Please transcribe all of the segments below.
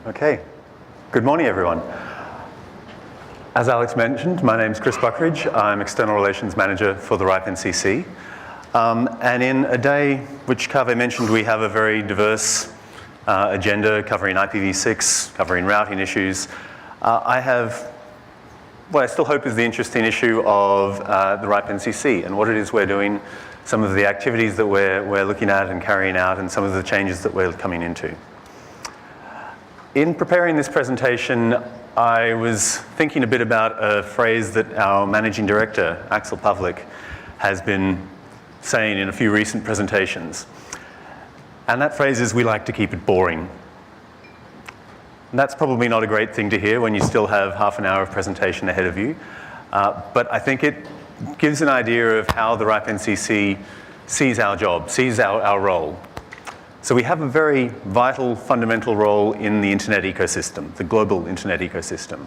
Okay, good morning everyone. As Alex mentioned, my name's Chris Buckridge. I'm External Relations Manager for the RIPE NCC. And in a day, which Kaveh mentioned, we have a very diverse agenda covering IPv6, covering routing issues. I have what I still hope is the interesting issue of the RIPE NCC and what it is we're doing, some of the activities that we're looking at and carrying out, and some of the changes that we're coming into. In preparing this presentation, I was thinking a bit about a phrase that our Managing Director, Axel Pavlik, has been saying in a few recent presentations. And that phrase is, we like to keep it boring. And that's probably not a great thing to hear when you still have half an hour of presentation ahead of you. But I think it gives an idea of how the RIPE NCC sees our job, sees our role. So we have a very vital, fundamental role in the internet ecosystem, the global internet ecosystem.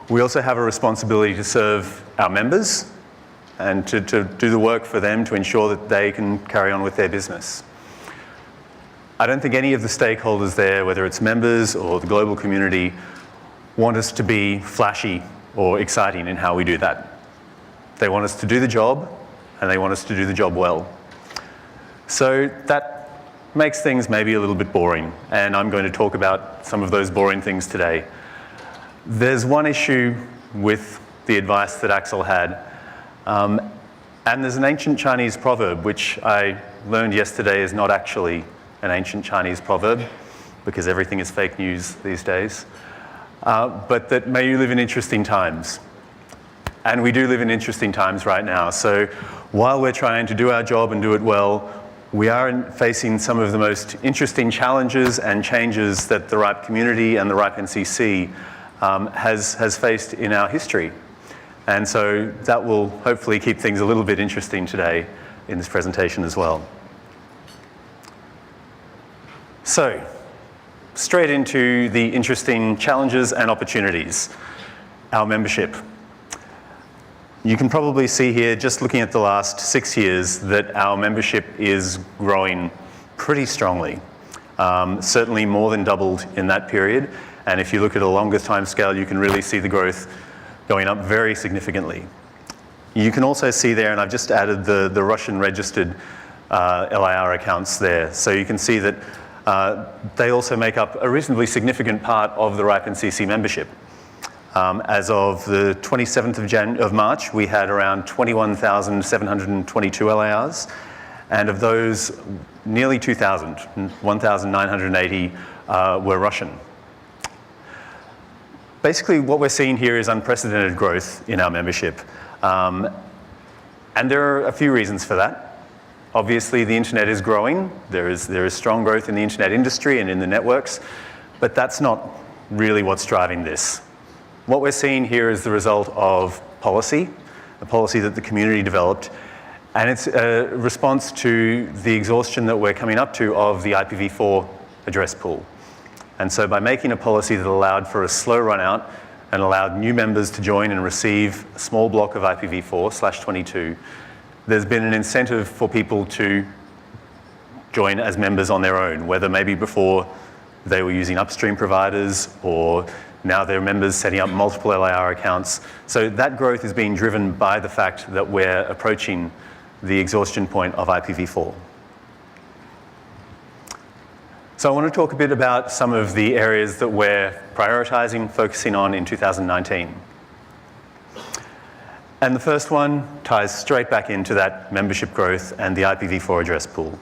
We also have a responsibility to serve our members and to do the work for them to ensure that they can carry on with their business. I don't think any of the stakeholders there, whether it's members or the global community, want us to be flashy or exciting in how we do that. They want us to do the job, and they want us to do the job well. So that makes things maybe a little bit boring, and I'm going to talk about some of those boring things today. There's one issue with the advice that Axel had, and there's an ancient Chinese proverb, which I learned yesterday is not actually an ancient Chinese proverb, because everything is fake news these days, but that may you live in interesting times. And we do live in interesting times right now, so while we're trying to do our job and do it well, we are facing some of the most interesting challenges and changes that the RIPE community and the RIPE NCC has faced in our history. And so that will hopefully keep things a little bit interesting today in this presentation as well. So, straight into the interesting challenges and opportunities. Our membership. You can probably see here, just looking at the last 6 years, that our membership is growing pretty strongly. Certainly more than doubled in that period. And if you look at a longer time scale, you can really see the growth going up very significantly. You can also see there, and I've just added the Russian registered LIR accounts there. So you can see that they also make up a reasonably significant part of the RIPE NCC membership. As of the 27th of March, we had around 21,722 LARs, and of those, nearly 2,000, 1,980 were Russian. Basically, what we're seeing here is unprecedented growth in our membership. And there are a few reasons for that. Obviously, the internet is growing. There is strong growth in the internet industry and in the networks, but that's not really what's driving this. What we're seeing here is the result of policy, a policy that the community developed, and it's a response to the exhaustion that we're coming up to of the IPv4 address pool. And so by making a policy that allowed for a slow run out and allowed new members to join and receive a small block of IPv4/22, there's been an incentive for people to join as members on their own, whether maybe before they were using upstream providers, or now they're members setting up multiple LIR accounts. So that growth is being driven by the fact that we're approaching the exhaustion point of IPv4. So I want to talk a bit about some of the areas that we're prioritizing, focusing on in 2019. And the first one ties straight back into that membership growth and the IPv4 address pool.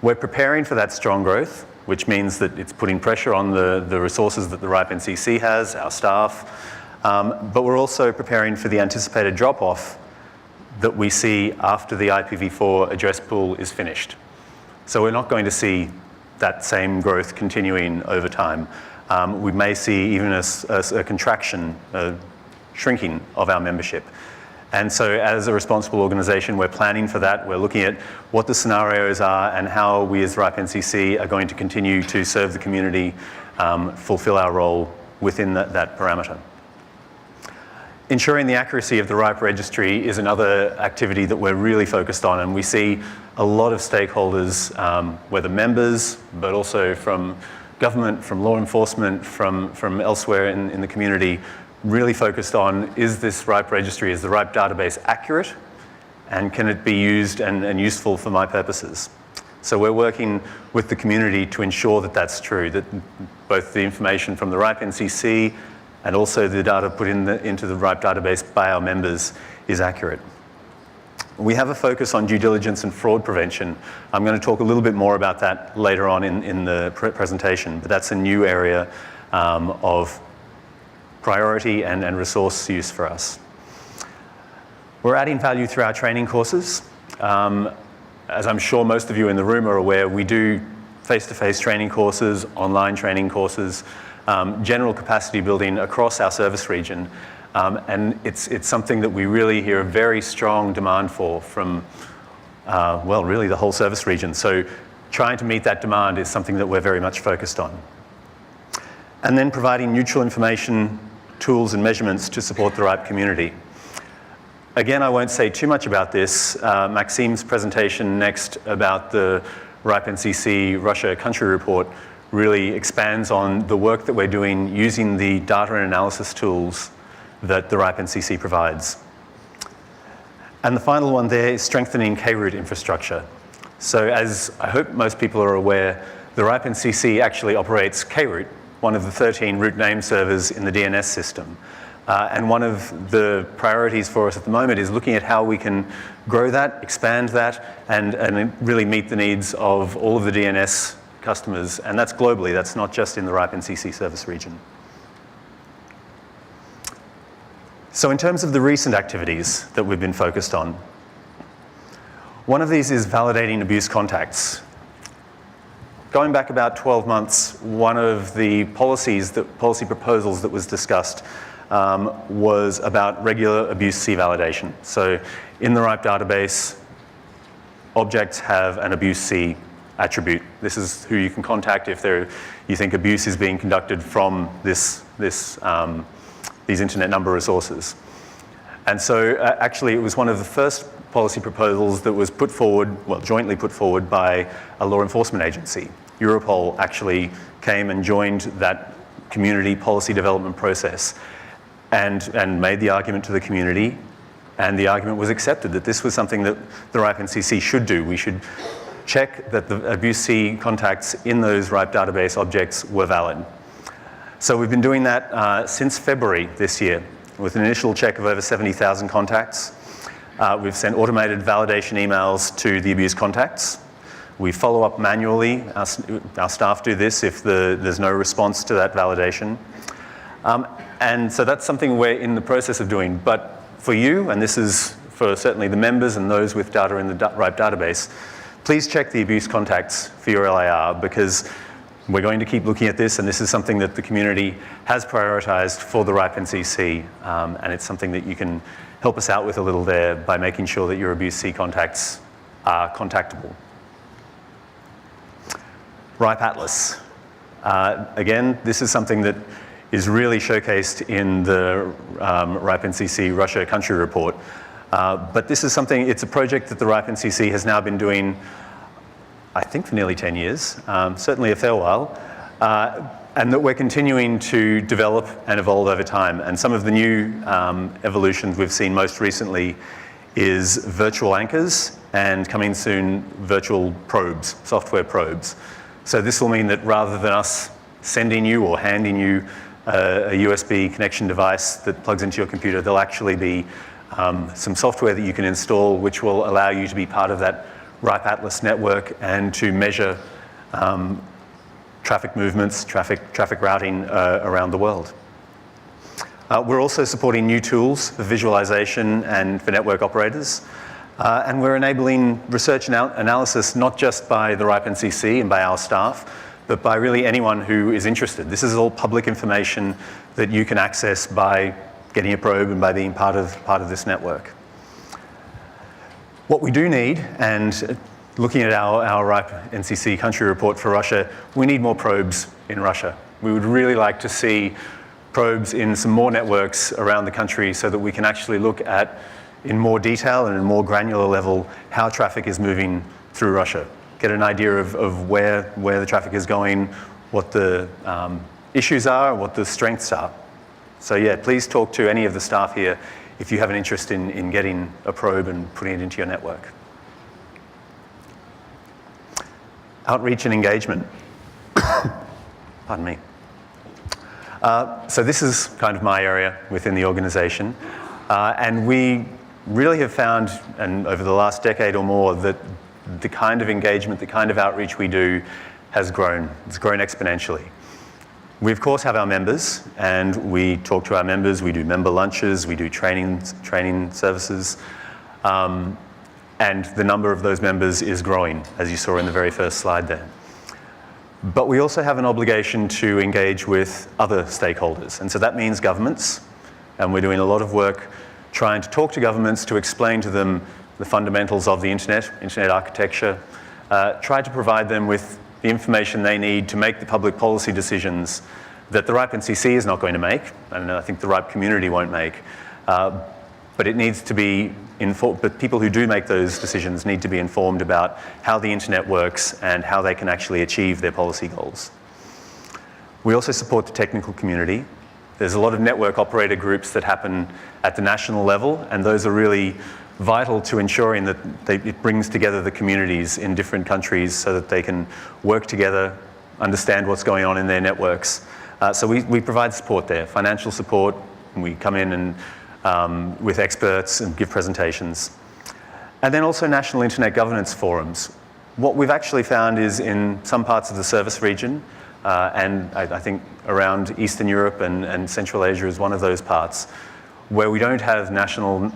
We're preparing for that strong growth, which means that it's putting pressure on the resources that the RIPE NCC has, our staff, but we're also preparing for the anticipated drop-off that we see after the IPv4 address pool is finished. So we're not going to see that same growth continuing over time. We may see even a contraction, a shrinking of our membership. And so as a responsible organization, we're planning for that. We're looking at what the scenarios are and how we as RIPE NCC are going to continue to serve the community, fulfill our role within that parameter. Ensuring the accuracy of the RIPE registry is another activity that we're really focused on, and we see a lot of stakeholders, whether members, but also from government, from law enforcement, from elsewhere in the community, really focused on, is this RIPE registry, is the RIPE database accurate, and can it be used and useful for my purposes? So we're working with the community to ensure that that's true, that both the information from the RIPE NCC and also the data put into the RIPE database by our members is accurate. We have a focus on due diligence and fraud prevention. I'm going to talk a little bit more about that later on in the presentation, but that's a new area of priority and resource use for us. We're adding value through our training courses. As I'm sure most of you in the room are aware, we do face-to-face training courses, online training courses, general capacity building across our service region. And it's something that we really hear a very strong demand for from, well, really the whole service region. So trying to meet that demand is something that we're very much focused on. And then providing neutral information, tools and measurements to support the RIPE community. Again, I won't say too much about this. Maxime's presentation next about the RIPE NCC Russia country report really expands on the work that we're doing using the data and analysis tools that the RIPE NCC provides. And the final one there is strengthening K-route infrastructure. So as I hope most people are aware, the RIPE NCC actually operates K-route, one of the 13 route name servers in the DNS system. And one of the priorities for us at the moment is looking at how we can grow that, expand that, and really meet the needs of all of the DNS customers. And that's globally, that's not just in the RIPE NCC service region. So in terms of the recent activities that we've been focused on, one of these is validating abuse contacts. Going back about 12 months, one of the policy proposals that was discussed was about regular abuse C validation. So in the RIPE database, objects have an abuse C attribute. This is who you can contact if you think abuse is being conducted from these internet number resources. And so actually it was one of the first policy proposals that was put forward, well, jointly put forward by a law enforcement agency. Europol actually came and joined that community policy development process and made the argument to the community, and the argument was accepted that this was something that the RIPE NCC should do. We should check that the abuse C contacts in those RIPE database objects were valid. So we've been doing that since February this year with an initial check of over 70,000 contacts. We've sent automated validation emails to the abuse contacts. We follow up manually. Our staff do this if there's no response to that validation. And so that's something we're in the process of doing. But for you, and this is for certainly the members and those with data in the RIPE database, please check the abuse contacts for your LAR, because we're going to keep looking at this, and this is something that the community has prioritized for the RIPE NCC, and it's something that you can help us out with a little there by making sure that your abuse C contacts are contactable. RIPE Atlas. Again, this is something that is really showcased in the RIPE NCC Russia country report. But this is something, it's a project that the RIPE NCC has now been doing, I think, for nearly 10 years, certainly a fair while, and that we're continuing to develop and evolve over time. And some of the new evolutions we've seen most recently is virtual anchors, and coming soon, virtual probes, software probes. So this will mean that rather than us sending you or handing you a USB connection device that plugs into your computer, there'll actually be some software that you can install which will allow you to be part of that RIPE Atlas network and to measure traffic movements, traffic routing around the world. We're also supporting new tools for visualization and for network operators. And we're enabling research and analysis not just by the RIPE NCC and by our staff, but by really anyone who is interested. This is all public information that you can access by getting a probe and by being part of this network. What we do need, and looking at our RIPE NCC country report for Russia, we need more probes in Russia. We would really like to see probes in some more networks around the country so that we can actually look at, in more detail and in a more granular level, how traffic is moving through Russia. Get an idea of where the traffic is going, what the issues are, what the strengths are. So yeah, please talk to any of the staff here if you have an interest in getting a probe and putting it into your network. Outreach and engagement. Pardon me. So this is kind of my area within the organization. And we really have found, and over the last decade or more, that the kind of engagement, the kind of outreach we do has grown. It's grown exponentially. We, of course, have our members, and we talk to our members. We do member lunches. We do training services. And the number of those members is growing, as you saw in the very first slide there. But we also have an obligation to engage with other stakeholders. And so that means governments. And we're doing a lot of work trying to talk to governments to explain to them the fundamentals of the internet architecture, try to provide them with the information they need to make the public policy decisions that the RIPE NCC is not going to make, and I think the RIPE community won't make. But it needs to be informed, but people who do make those decisions need to be informed about how the internet works and how they can actually achieve their policy goals. We also support the technical community. There's a lot of network operator groups that happen at the national level, and those are really vital to ensuring that it brings together the communities in different countries so that they can work together, understand what's going on in their networks. So we provide support there, financial support, and we come in and with experts and give presentations. And then also national internet governance forums. What we've actually found is in some parts of the service region, and I think around Eastern Europe and Central Asia is one of those parts, where we don't have national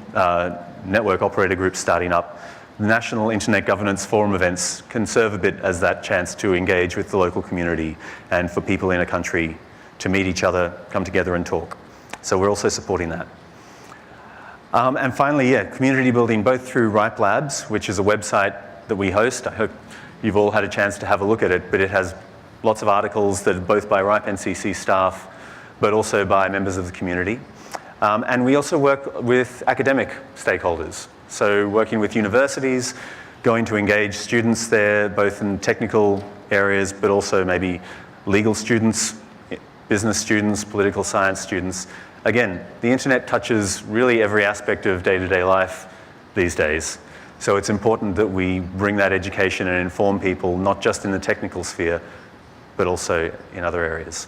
network operator groups starting up, the National Internet Governance Forum events can serve a bit as that chance to engage with the local community and for people in a country to meet each other, come together and talk. So we're also supporting that. And finally, yeah, community building both through RIPE Labs, which is a website that we host. I hope you've all had a chance to have a look at it, but it has lots of articles that are both by RIPE NCC staff, but also by members of the community. And we also work with academic stakeholders. So working with universities, going to engage students there, both in technical areas, but also maybe legal students, business students, political science students. Again, the internet touches really every aspect of day-to-day life these days. So it's important that we bring that education and inform people, not just in the technical sphere, but also in other areas.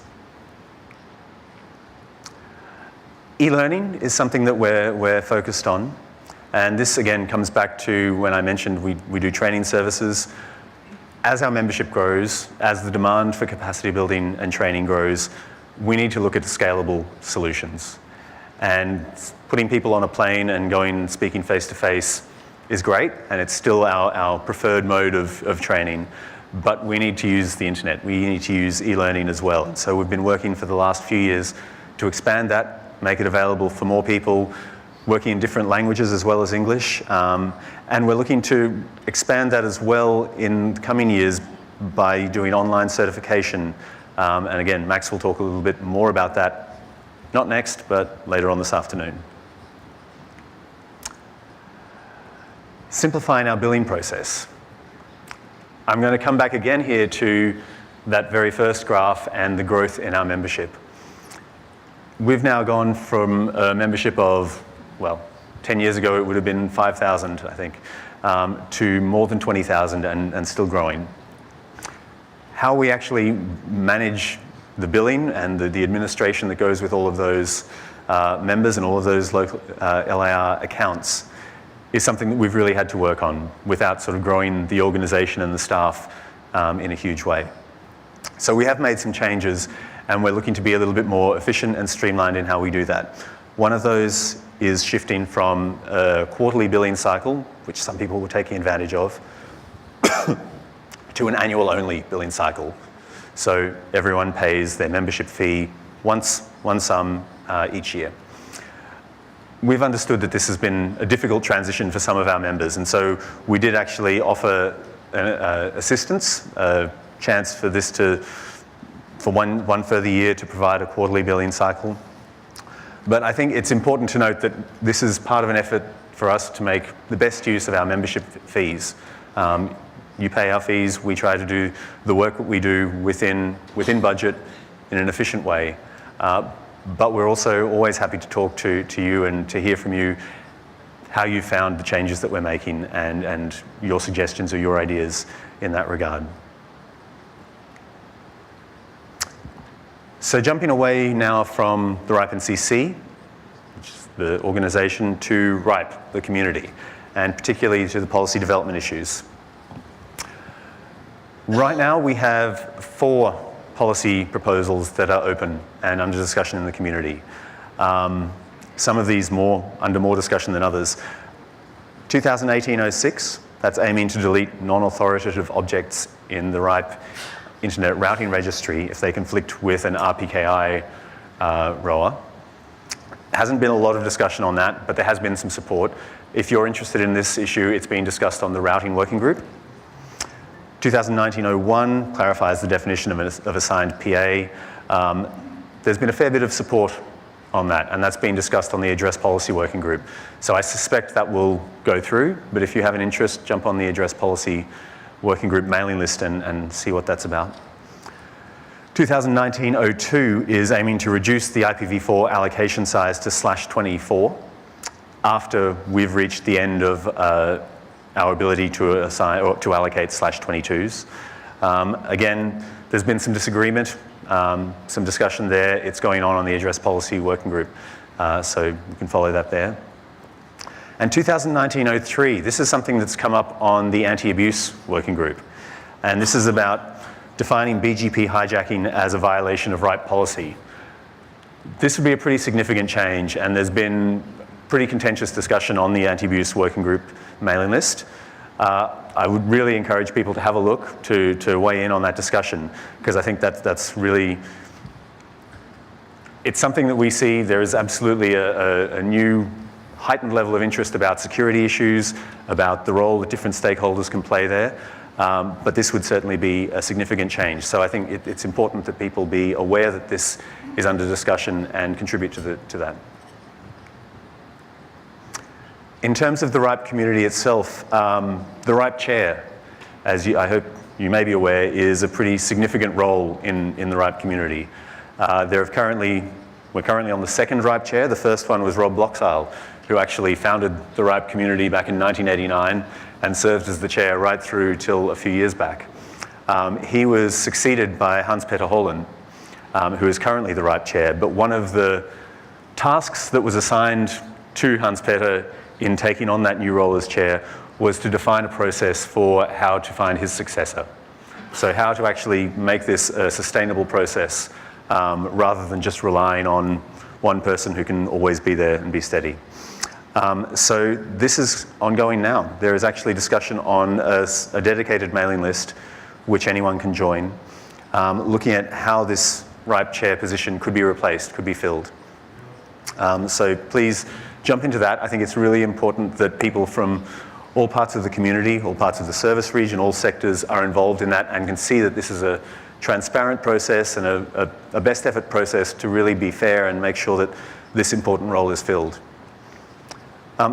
E-learning is something that we're focused on. And this, again, comes back to when I mentioned we do training services. As our membership grows, as the demand for capacity building and training grows, we need to look at scalable solutions. And putting people on a plane and going and speaking face-to-face is great, and it's still our preferred mode of training. But we need to use the internet. We need to use e-learning as well. And so we've been working for the last few years to expand that, make it available for more people, working in different languages as well as English. And we're looking to expand that as well in the coming years by doing online certification. And again, Max will talk a little bit more about that, not next, but later on this afternoon. Simplifying our billing process. I'm going to come back again here to that very first graph and the growth in our membership. We've now gone from a membership of, well, 10 years ago it would have been 5,000, I think, to more than 20,000 and still growing. How we actually manage the billing and the administration that goes with all of those members and all of those local LAR accounts is something that we've really had to work on without sort of growing the organization and the staff in a huge way. So we have made some changes, and we're looking to be a little bit more efficient and streamlined in how we do that. One of those is shifting from a quarterly billing cycle, which some people were taking advantage of, to an annual only billing cycle. So everyone pays their membership fee one sum each year. We've understood that this has been a difficult transition for some of our members, and so we did actually offer assistance, a chance for this for one further year to provide a quarterly billing cycle. But I think it's important to note that this is part of an effort for us to make the best use of our membership fees. You pay our fees, we try to do the work that we do within budget in an efficient way. But we're also always happy to talk to you and to hear from you how you found the changes that we're making and your suggestions or your ideas in that regard. So jumping away now from the RIPE NCC, which is the organization, to RIPE, the community, and particularly to the policy development issues. Right now we have 4 policy proposals that are open and under discussion in the community. Some of these under more discussion than others. 2018-06, that's aiming to delete non-authoritative objects in the RIPE Internet Routing Registry if they conflict with an RPKI ROA. Hasn't been a lot of discussion on that, but there has been some support. If you're interested in this issue, it's being discussed on the Routing Working Group. 2019-01 clarifies the definition of assigned PA. There's been a fair bit of support on that, and that's being discussed on the Address Policy Working Group. So I suspect that will go through, but if you have an interest, jump on the Address Policy Working Group mailing list and see what that's about. 2019-02 is aiming to reduce the IPv4 allocation size to /24 after we've reached the end of our ability to assign or to allocate /22s. Again, there's been some disagreement, some discussion there. It's going on the Address Policy Working Group, so you can follow that there. And 2019-03, this is something that's come up on the Anti-Abuse Working Group. And this is about defining BGP hijacking as a violation of RIPE policy. This would be a pretty significant change, and there's been pretty contentious discussion on the Anti-Abuse Working Group mailing list. I would really encourage people to have a look, to weigh in on that discussion, because I think that's really, it's something that we see. There is absolutely a new heightened level of interest about security issues, about the role that different stakeholders can play there. But this would certainly be a significant change. So I think it's important that people be aware that this is under discussion and contribute to that. In terms of the RIPE community itself, the RIPE chair, as I hope you may be aware, is a pretty significant role in the RIPE community. We're currently on the 2nd RIPE chair. The first one was Rob Bloxile, who actually founded the RIPE community back in 1989 and served as the chair right through till a few years back. He was succeeded by Hans-Peter Hollen, who is currently the RIPE chair, but one of the tasks that was assigned to Hans-Peter in taking on that new role as chair was to define a process for how to find his successor. So how to actually make this a sustainable process rather than just relying on one person who can always be there and be steady. So this is ongoing now. There is actually discussion on a dedicated mailing list which anyone can join, looking at how this RIPE chair position could be replaced, could be filled. So please jump into that. I think it's really important that people from all parts of the community, all parts of the service region, all sectors are involved in that and can see that this is a transparent process and a best effort process to really be fair and make sure that this important role is filled.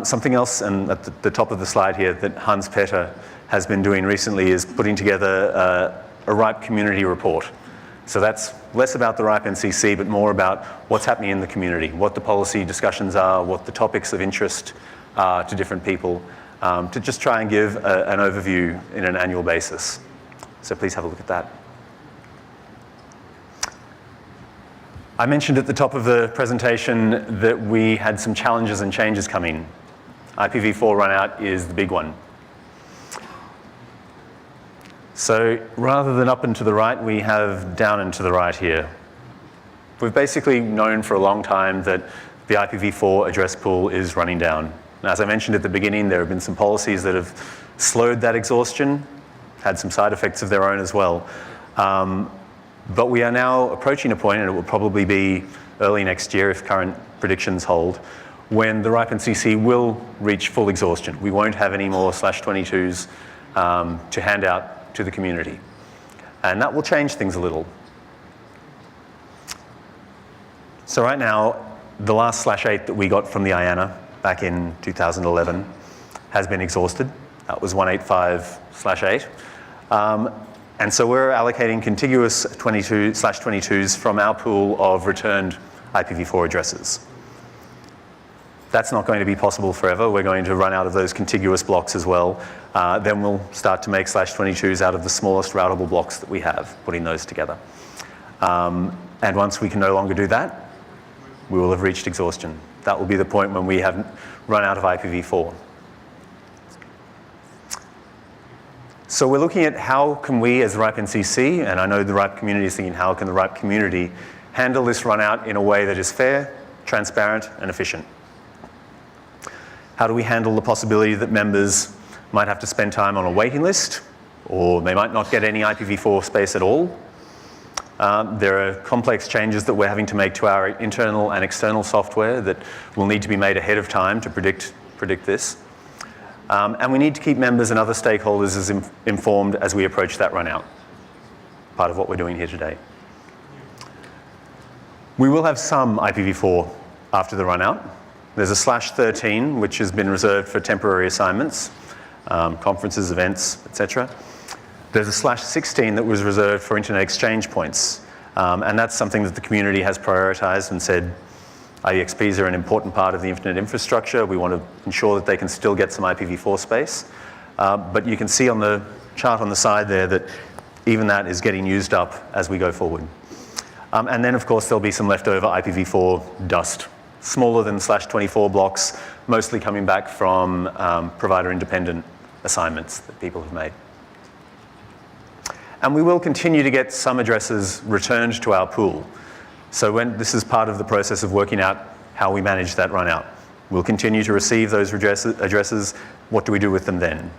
Something else, and at the top of the slide here, that Hans-Peter has been doing recently is putting together a RIPE community report. So that's less about the RIPE NCC, but more about what's happening in the community, what the policy discussions are, what the topics of interest are to different people, to just try and give an overview in an annual basis. So please have a look at that. I mentioned at the top of the presentation that we had some challenges and changes coming. IPv4 run out is the big one. So rather than up and to the right, we have down and to the right here. We've basically known for a long time that the IPv4 address pool is running down. And as I mentioned at the beginning, there have been some policies that have slowed that exhaustion, had some side effects of their own as well. But we are now approaching a point, and it will probably be early next year if current predictions hold, when the RIPE NCC will reach full exhaustion. We won't have any more /22s to hand out to the community. And that will change things a little. So right now, the last /8 that we got from the IANA back in 2011 has been exhausted. That was 185/8. And so we're allocating contiguous 22/22s from our pool of returned IPv4 addresses. That's not going to be possible forever. We're going to run out of those contiguous blocks as well. Then we'll start to make /22s out of the smallest routable blocks that we have, putting those together. And once we can no longer do that, we will have reached exhaustion. That will be the point when we have run out of IPv4. So we're looking at how can we as the RIPE NCC, and I know the RIPE community is thinking how can the RIPE community handle this run out in a way that is fair, transparent, and efficient. How do we handle the possibility that members might have to spend time on a waiting list, or they might not get any IPv4 space at all? There are complex changes that we're having to make to our internal and external software that will need to be made ahead of time to predict this. And we need to keep members and other stakeholders as informed as we approach that run out. Part of what we're doing here today. We will have some IPv4 after the run out. There's a /13, which has been reserved for temporary assignments, conferences, events, etc. There's a /16 that was reserved for internet exchange points. And that's something that the community has prioritized and said, IEXPs are an important part of the internet infrastructure. We want to ensure that they can still get some IPv4 space. But you can see on the chart on the side there that even that is getting used up as we go forward. And then, of course, there'll be some leftover IPv4 dust, smaller than /24 blocks, mostly coming back from provider-independent assignments that people have made. And we will continue to get some addresses returned to our pool. So this is part of the process of working out how we manage that run out. We'll continue to receive those addresses. What do we do with them then?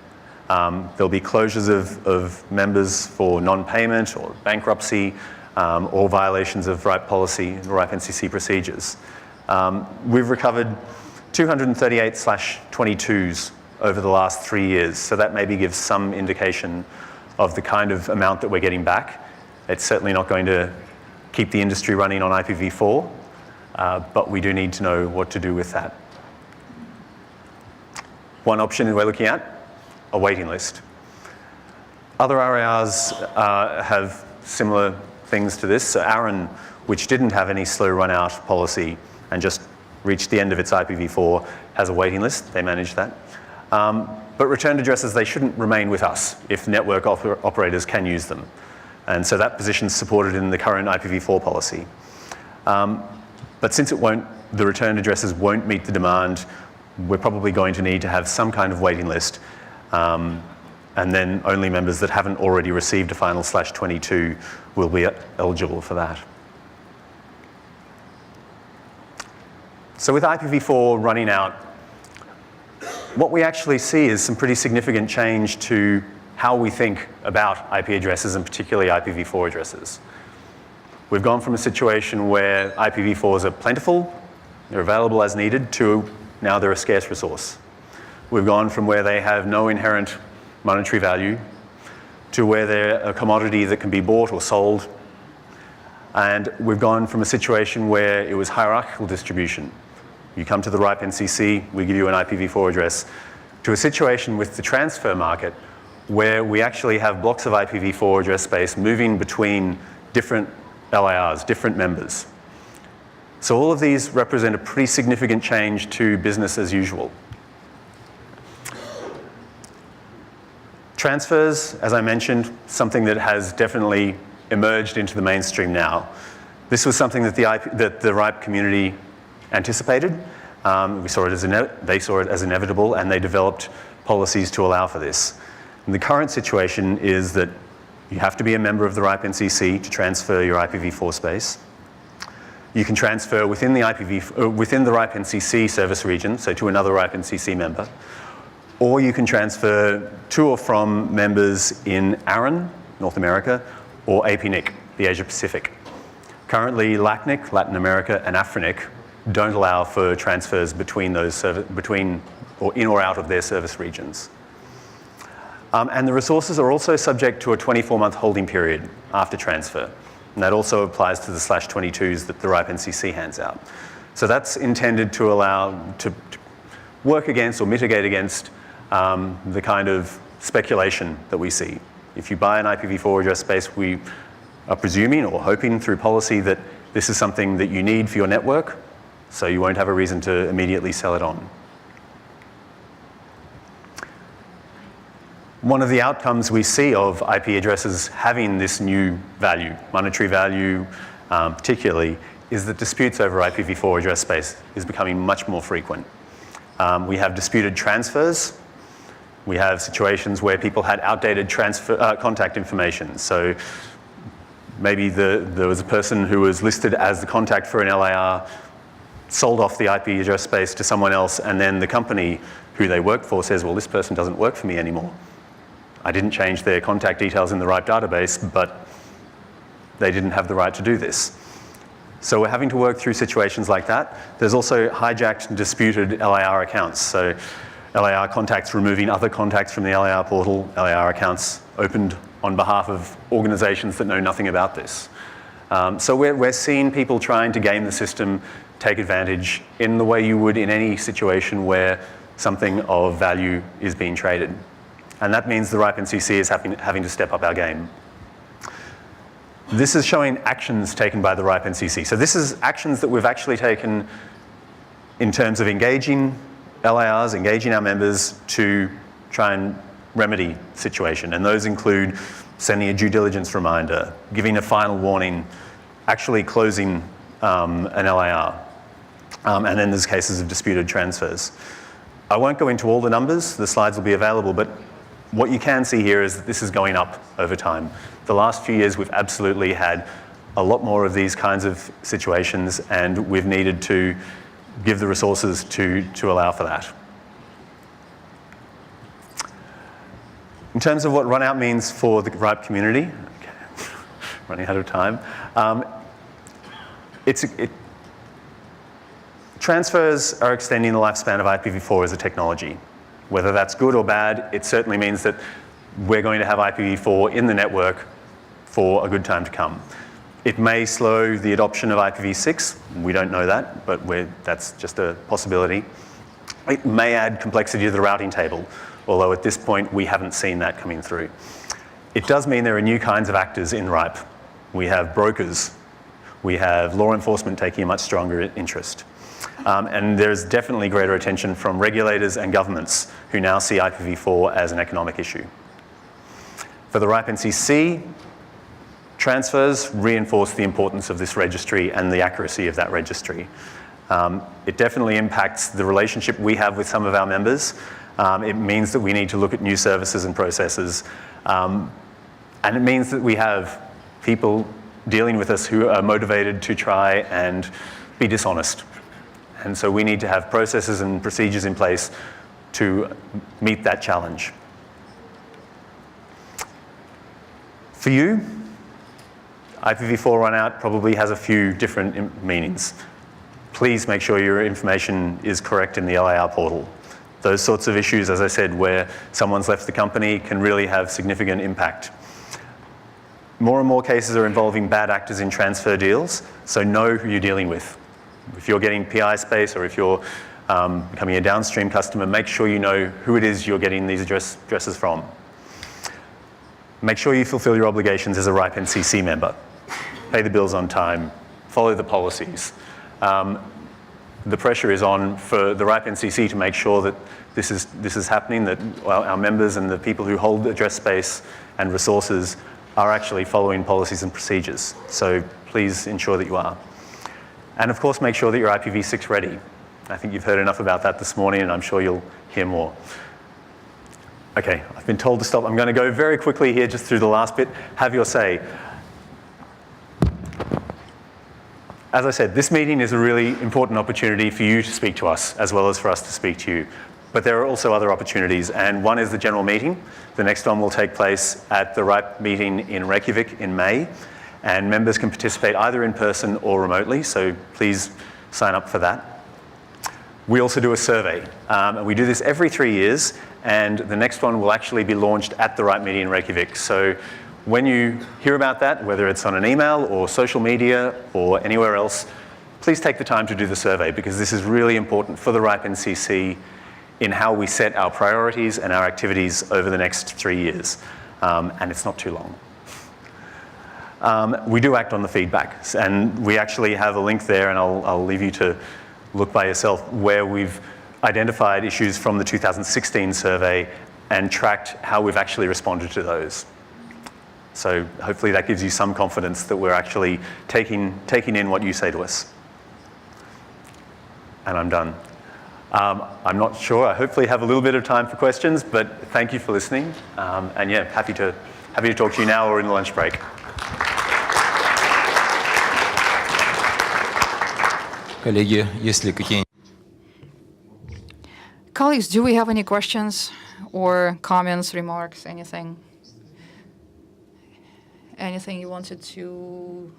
There'll be closures of members for non-payment or bankruptcy or violations of RIPE policy, RIPE NCC procedures. We've recovered 238 /22s over the last 3 years, so that maybe gives some indication of the kind of amount that we're getting back. It's certainly not going to keep the industry running on IPv4, but we do need to know what to do with that. One option we're looking at, a waiting list. Other RARs have similar things to this. So Aaron, which didn't have any slow run out policy and just reached the end of its IPv4, has a waiting list. They manage that. But returned addresses, they shouldn't remain with us if network operators can use them. And so that position is supported in the current IPv4 policy. But since the returned addresses won't meet the demand, we're probably going to need to have some kind of waiting list. And then only members that haven't already received a final /22 will be eligible for that. So with IPv4 running out, what we actually see is some pretty significant change to how we think about IP addresses, and particularly IPv4 addresses. We've gone from a situation where IPv4s are plentiful, they're available as needed, to now they're a scarce resource. We've gone from where they have no inherent monetary value to where they're a commodity that can be bought or sold. And we've gone from a situation where it was hierarchical distribution. You come to the RIPE NCC, we give you an IPv4 address, to a situation with the transfer market where we actually have blocks of IPv4 address space moving between different LARs, different members. So all of these represent a pretty significant change to business as usual. Transfers, as I mentioned, something that has definitely emerged into the mainstream now. This was something that the RIPE community anticipated. They saw it as inevitable, and they developed policies to allow for this. And the current situation is that you have to be a member of the RIPE NCC to transfer your IPv4 space. You can transfer within the RIPE NCC service region, so to another RIPE NCC member, or you can transfer to or from members in ARAN, North America, or APNIC, the Asia Pacific. Currently, LACNIC, Latin America, and AFRINIC don't allow for transfers between those or in or out of their service regions. And the resources are also subject to a 24-month holding period after transfer. And that also applies to the /22s that the RIPE NCC hands out. So that's intended to allow to work against or mitigate against the kind of speculation that we see If you buy an IPv4 address space, we are presuming or hoping through policy that this is something that you need for your network, so you won't have a reason to immediately sell it on. One of the outcomes we see of IP addresses having this new value, monetary value particularly, is that disputes over IPv4 address space is becoming much more frequent. We have disputed transfers. We have situations where people had outdated contact information. So maybe there was a person who was listed as the contact for an LAR, sold off the IP address space to someone else, and then the company who they worked for says, well, this person doesn't work for me anymore. I didn't change their contact details in the right database, but they didn't have the right to do this. So we're having to work through situations like that. There's also hijacked and disputed LAR accounts. So LAR contacts removing other contacts from the LAR portal, LAR accounts opened on behalf of organizations that know nothing about this. So we're seeing people trying to game the system, take advantage in the way you would in any situation where something of value is being traded. And that means the RIPE NCC is having to step up our game. This is showing actions taken by the RIPE NCC. So this is actions that we've actually taken in terms of engaging LARs, engaging our members to try and remedy the situation. And those include sending a due diligence reminder, giving a final warning, actually closing an LAR. And then there's cases of disputed transfers. I won't go into all the numbers. The slides will be available, but what you can see here is that this is going up over time. The last few years, we've absolutely had a lot more of these kinds of situations, and we've needed to give the resources to allow for that. In terms of what runout means for the RIPE community, okay, running out of time, transfers are extending the lifespan of IPv4 as a technology. Whether that's good or bad, it certainly means that we're going to have IPv4 in the network for a good time to come. It may slow the adoption of IPv6. We don't know that, but that's just a possibility. It may add complexity to the routing table, although at this point we haven't seen that coming through. It does mean there are new kinds of actors in RIPE. We have brokers. We have law enforcement taking a much stronger interest. And there's definitely greater attention from regulators and governments who now see IPv4 as an economic issue. For the RIPE NCC, transfers reinforce the importance of this registry and the accuracy of that registry. It definitely impacts the relationship we have with some of our members. It means that we need to look at new services and processes. And it means that we have people dealing with us who are motivated to try and be dishonest. And so we need to have processes and procedures in place to meet that challenge. For you, IPv4 runout probably has a few different meanings. Please make sure your information is correct in the LAR portal. Those sorts of issues, as I said, where someone's left the company can really have significant impact. More and more cases are involving bad actors in transfer deals, so know who you're dealing with. If you're getting PI space or if you're becoming a downstream customer, make sure you know who it is you're getting these addresses from. Make sure you fulfill your obligations as a RIPE NCC member. Pay the bills on time, follow the policies. The pressure is on for the RIPE NCC to make sure that this is happening, that our members and the people who hold address space and resources are actually following policies and procedures. So please ensure that you are. And of course, make sure that you're IPv6 ready. I think you've heard enough about that this morning, and I'm sure you'll hear more. Okay, I've been told to stop. I'm going to go very quickly here just through the last bit. Have your say. As I said, this meeting is a really important opportunity for you to speak to us, as well as for us to speak to you. But there are also other opportunities, and one is the general meeting. The next one will take place at the RIPE meeting in Reykjavik in May. And members can participate either in person or remotely, so please sign up for that. We also do a survey, and we do this every 3 years, and the next one will actually be launched at the RIPE meeting in Reykjavik. So when you hear about that, whether it's on an email or social media or anywhere else, please take the time to do the survey, because this is really important for the RIPE NCC in how we set our priorities and our activities over the next 3 years. and it's not too long. We do act on the feedback, and we actually have a link there, and I'll leave you to look by yourself, where we've identified issues from the 2016 survey and tracked how we've actually responded to those. So hopefully that gives you some confidence that we're actually taking in what you say to us. And I'm done. I'm not sure. I hopefully have a little bit of time for questions, but thank you for listening. And yeah, happy to talk to you now or in the lunch break. Коллеги, есть ли какие-нибудь? Colleagues, do we have any questions or comments, remarks, anything? Anything you wanted to?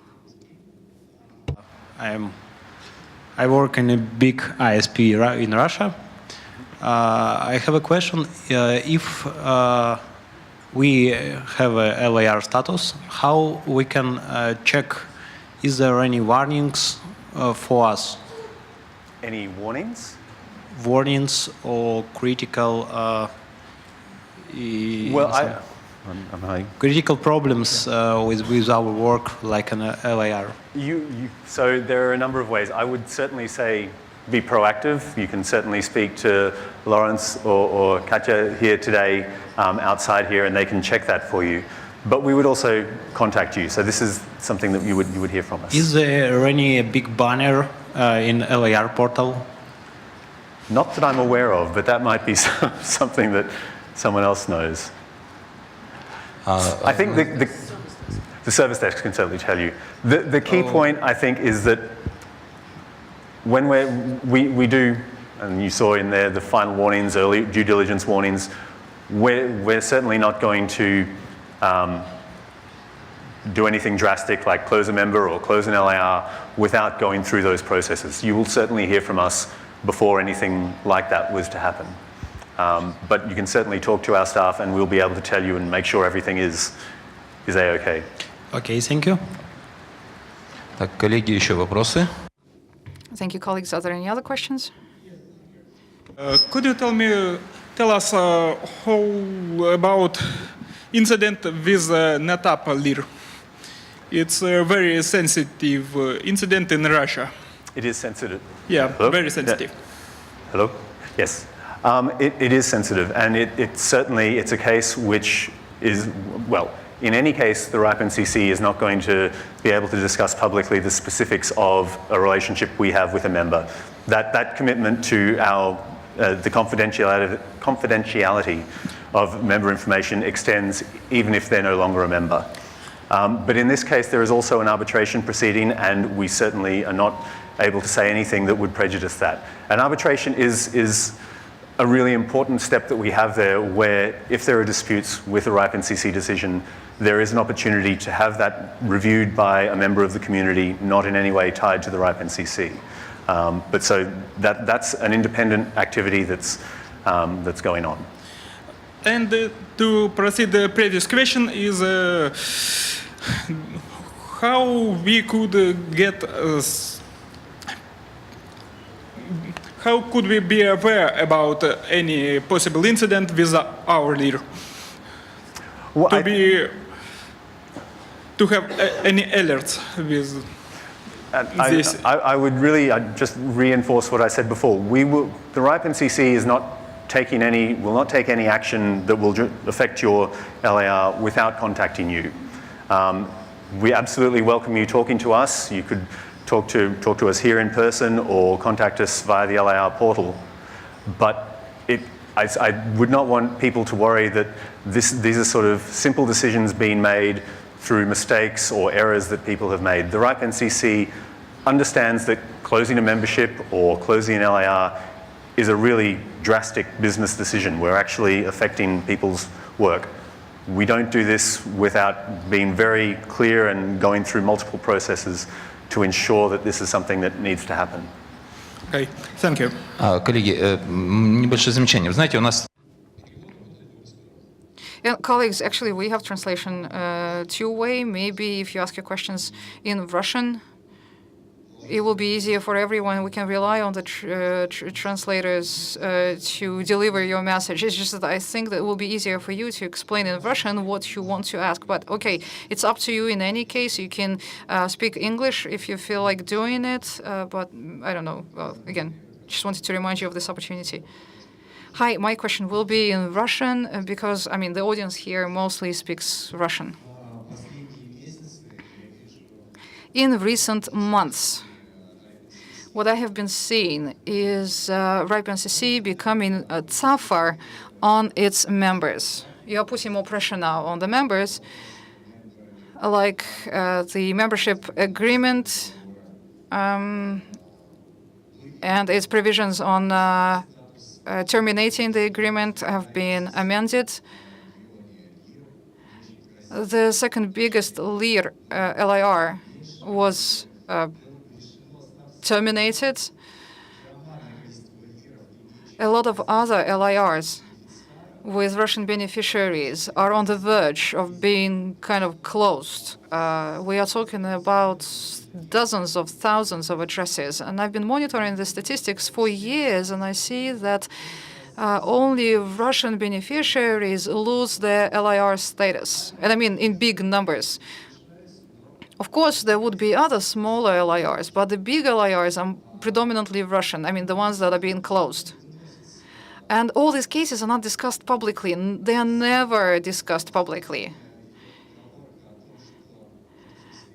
I work in a big ISP in Russia. I have a question. If we have a LAR status, how we can check, is there any warnings for us? Any warnings? Warnings or critical critical problems with our work, like an LAR. So there are a number of ways. I would certainly say be proactive. You can certainly speak to Lawrence or Katya here today outside here, and they can check that for you. But we would also contact you. So this is something that you would hear from us. Is there any big banner in LAR portal? Not that I'm aware of, but that might be something that someone else knows. I think the service desk can certainly tell you. The key point, I think, is that when we do, and you saw in there the final warnings, early due diligence warnings, we're certainly not going to do anything drastic like close a member or close an LAR without going through those processes. You will certainly hear from us before anything like that was to happen. But you can certainly talk to our staff, and we'll be able to tell you and make sure everything is A-okay. Okay, thank you. Так, коллеги, еще вопросы? Thank you, colleagues. Are there any other questions? Could you tell us how about incident with NetApp LIR? It's a very sensitive incident in Russia. It is sensitive. Yeah, Hello? very sensitive. Yeah. Hello? Yes. It is sensitive, and it's a case which is, well, in any case, the RIPE NCC is not going to be able to discuss publicly the specifics of a relationship we have with a member. That commitment to the confidentiality of member information extends even if they're no longer a member. But in this case, there is also an arbitration proceeding, and we certainly are not able to say anything that would prejudice that. And arbitration is a really important step that we have there, where if there are disputes with a RIPE NCC decision, there is an opportunity to have that reviewed by a member of the community, not in any way tied to the RIPE NCC. But so that's an independent activity that's going on. And to proceed, the previous question is how we could get how could we be aware about any possible incident with our LIR? Well, To have any alerts with this? I would really just reinforce what I said before. The RIPE NCC is not will not take any action that will affect your LAR without contacting you. We absolutely welcome you talking to us. You could talk to us here in person or contact us via the LAR portal. But I would not want people to worry that these are sort of simple decisions being made through mistakes or errors that people have made. The RIPE NCC understands that closing a membership or closing an LAR is a really drastic business decision. We're actually affecting people's work. We don't do this without being very clear and going through multiple processes to ensure that this is something that needs to happen. Okay, thank you. Коллеги, небольшое замечание. Вы знаете, у нас... Yeah, colleagues, actually, we have translation two-way. Maybe if you ask your questions in Russian, it will be easier for everyone. We can rely on the translators to deliver your message. It's just that I think that it will be easier for you to explain in Russian what you want to ask. But okay, it's up to you in any case. You can speak English if you feel like doing it. But I don't know. Well, again, just wanted to remind you of this opportunity. Hi, my question will be in Russian because, I mean, the audience here mostly speaks Russian. In recent months, what I have been seeing is RIPE NCC becoming tougher on its members. You are putting more pressure now on the members, like the membership agreement and its provisions on terminating the agreement have been amended. The second biggest LIR was terminated. A lot of other LIRs with Russian beneficiaries are on the verge of being kind of closed. We are talking about dozens of thousands of addresses, and I've been monitoring the statistics for years, and I see that only Russian beneficiaries lose their LIR status, and I mean in big numbers. Of course, there would be other smaller LIRs, but the big LIRs are predominantly Russian, I mean the ones that are being closed. And all these cases are not discussed publicly. They are never discussed publicly.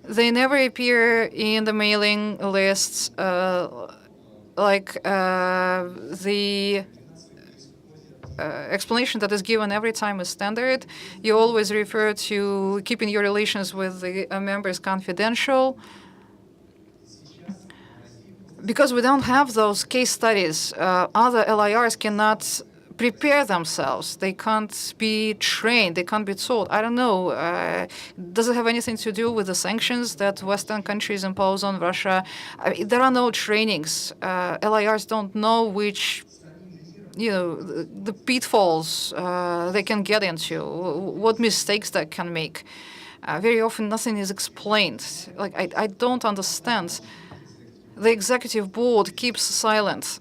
They never appear in the mailing lists, like the explanation that is given every time is standard. You always refer to keeping your relations with the members confidential. Because we don't have those case studies, other LIRs cannot prepare themselves. They can't be trained. They can't be taught. I don't know. Does it have anything to do with the sanctions that Western countries impose on Russia? I mean, there are no trainings. LIRs don't know which, the pitfalls they can get into, what mistakes they can make. Very often, nothing is explained. Like I don't understand. The executive board keeps silent.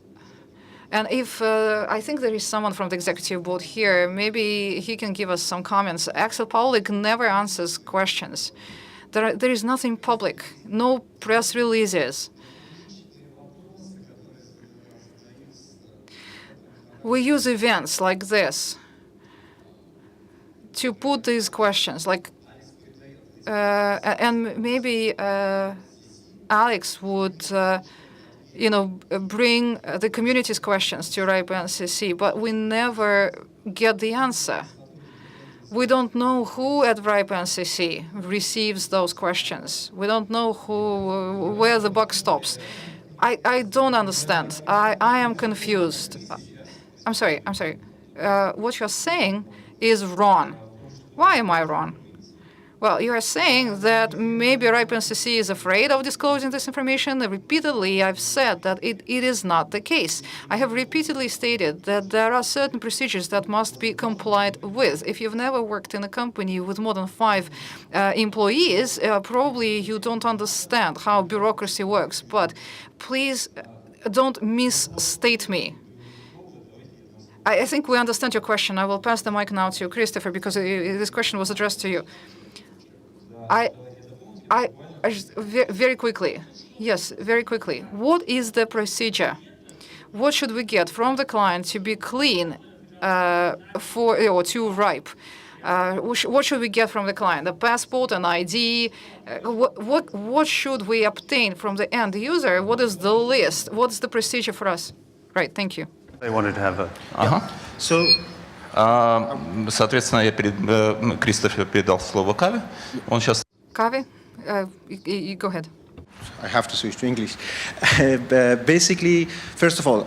And if I think there is someone from the executive board here, maybe he can give us some comments. Axel Paulik never answers questions. There is nothing public, no press releases. We use events like this to put these questions, like, and maybe Alex would, bring the community's questions to RIPE NCC, but we never get the answer. We don't know who at RIPE NCC receives those questions. We don't know where the buck stops. I don't understand. I am confused. I'm sorry. What you're saying is wrong. Why am I wrong? Well, you are saying that maybe RIPE NCC is afraid of disclosing this information. Repeatedly, I've said that it is not the case. I have repeatedly stated that there are certain procedures that must be complied with. If you've never worked in a company with more than 5 employees, probably you don't understand how bureaucracy works. But please don't misstate me. I think we understand your question. I will pass the mic now to Christopher because this question was addressed to you. Very quickly. Yes, very quickly. What is the procedure? What should we get from the client to be clean to RIPE? What should we get from the client? A passport, an ID? What should we obtain from the end user? What is the list? What's the procedure for us? Right. Thank you. They wanted to have a. Ага. So, Соответственно, Кристофер передал слово Каве. Он сейчас... Kavi, you go ahead. I have to switch to English. Basically, first of all,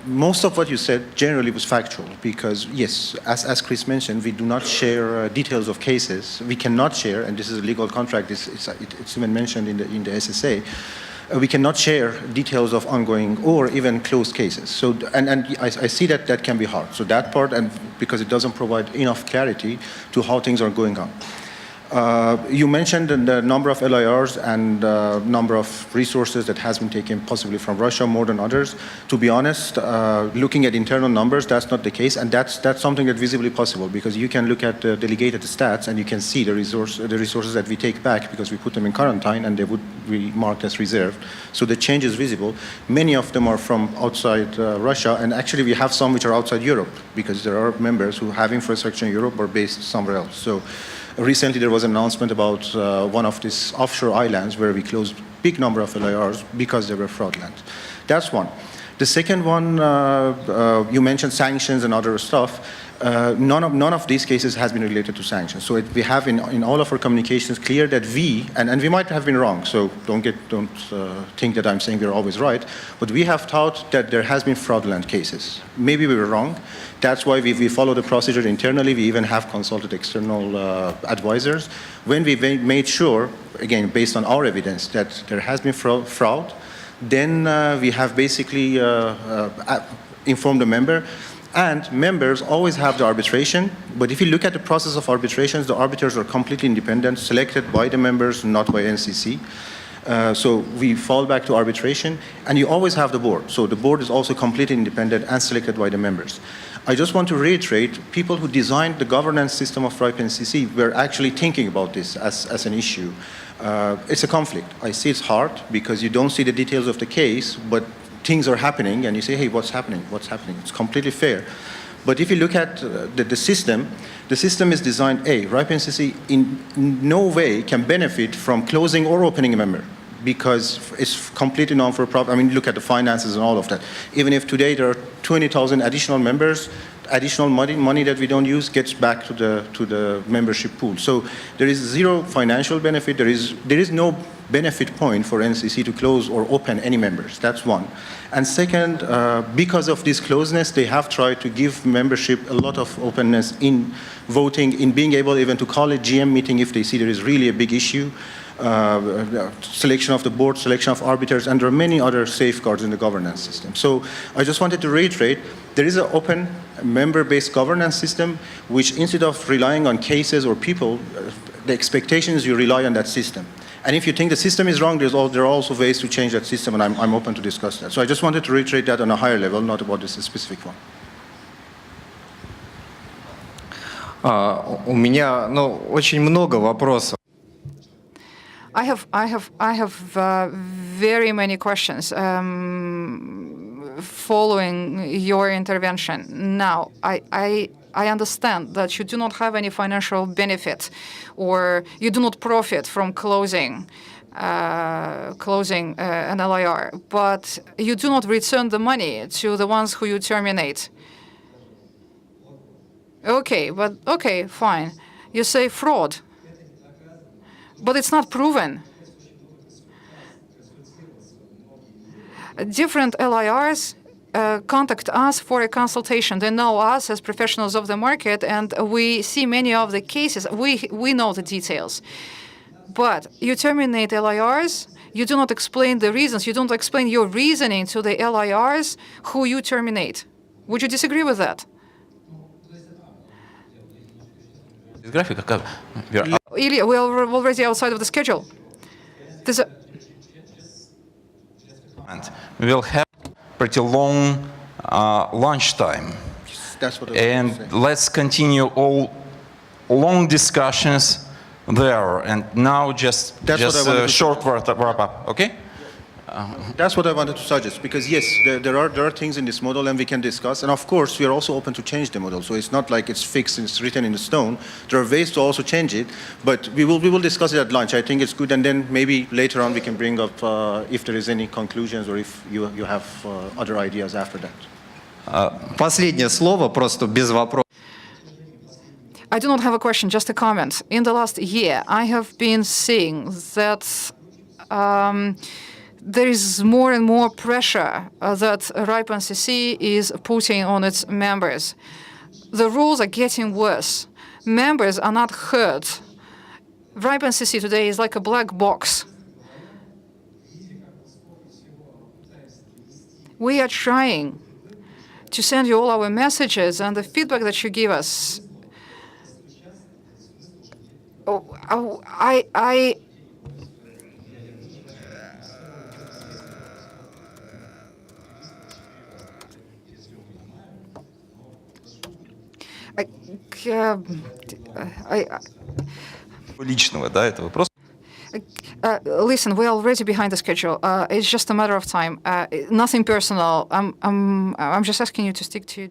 most of what you said generally was factual because, yes, as Chris mentioned, we do not share details of cases. We cannot share, and this is a legal contract, it's even mentioned in the SSA, we cannot share details of ongoing or even closed cases. So, and I see that can be hard. So that part, and because it doesn't provide enough clarity to how things are going on. You mentioned the number of LIRs and number of resources that has been taken possibly from Russia more than others. To be honest, looking at internal numbers, that's not the case, and that's something that's visibly possible because you can look at the delegated stats and you can see the resources that we take back because we put them in quarantine and they would be marked as reserved. So the change is visible. Many of them are from outside Russia, and actually we have some which are outside Europe because there are members who have infrastructure in Europe or based somewhere else. So recently there was an announcement about one of these offshore islands where we closed big number of LIRs because they were fraudulent. That's one. The second one, you mentioned sanctions and other stuff. None of these cases has been related to sanctions. So we have in all of our communications clear that and we might have been wrong, so don't think that I'm saying we're always right, but we have thought that there has been fraudulent cases. Maybe we were wrong. That's why we follow the procedure internally. We even have consulted external advisors. When we made sure, again, based on our evidence, that there has been fraud, then we have basically informed the member. And members always have the arbitration, but if you look at the process of arbitrations, the arbiters are completely independent, selected by the members, not by NCC. So we fall back to arbitration, and you always have the board. So the board is also completely independent and selected by the members. I just want to reiterate, people who designed the governance system of RIPE NCC were actually thinking about this as an issue. It's a conflict. I see it's hard because you don't see the details of the case, but things are happening and you say, hey, what's happening? What's happening? It's completely fair. But if you look at the system is designed, RIPE NCC in no way can benefit from closing or opening a member because it's completely non-for-profit. I mean, look at the finances and all of that. Even if today there are 20,000 additional members, additional money that we don't use gets back to the membership pool. So there is zero financial benefit. There is no benefit point for NCC to close or open any members. That's one. And second, because of this closeness, they have tried to give membership a lot of openness in voting, in being able even to call a GM meeting if they see there is really a big issue, selection of the board, selection of arbiters, and there are many other safeguards in the governance system. So I just wanted to reiterate, there is an open member-based governance system, which instead of relying on cases or people, the expectation is you rely on that system. And if you think the system is wrong, there are also ways to change that system, and I'm open to discuss that. So I just wanted to reiterate that on a higher level, not about this specific one. У меня, очень много вопросов. I have very many questions following your intervention. Now, I understand that you do not have any financial benefit, or you do not profit from closing an LIR, but you do not return the money to the ones who you terminate. Okay, fine. You say fraud, but it's not proven. Different LIRs contact us for a consultation. They know us as professionals of the market, and we see many of the cases. We know the details. But you terminate LIRs, you do not explain the reasons, you don't explain your reasoning to the LIRs who you terminate. Would you disagree with that? Ilya, we are already outside of the schedule. We will have pretty long lunchtime. That's what And let's continue all long discussions there. And now just a short wrap up, okay? That's what I wanted to suggest, because yes, there are things in this model and we can discuss, and of course we are also open to change the model. So it's not like it's fixed and it's written in stone. There are ways to also change it, but we will discuss it at lunch. I think it's good, and then maybe later on we can bring up if there is any conclusions or if you have other ideas after that. Последнее слово, просто без вопросов. I do not have a question, just a comment. In the last year, I have been seeing that there is more and more pressure that RIPE NCC is putting on its members. The rules are getting worse. Members are not heard. RIPE NCC today is like a black box. We are trying to send you all our messages and the feedback that you give us. Oh, I Личного, да, этого просто. listen, we're already behind the schedule. It's just a matter of time. Nothing personal. I'm just asking you to stick to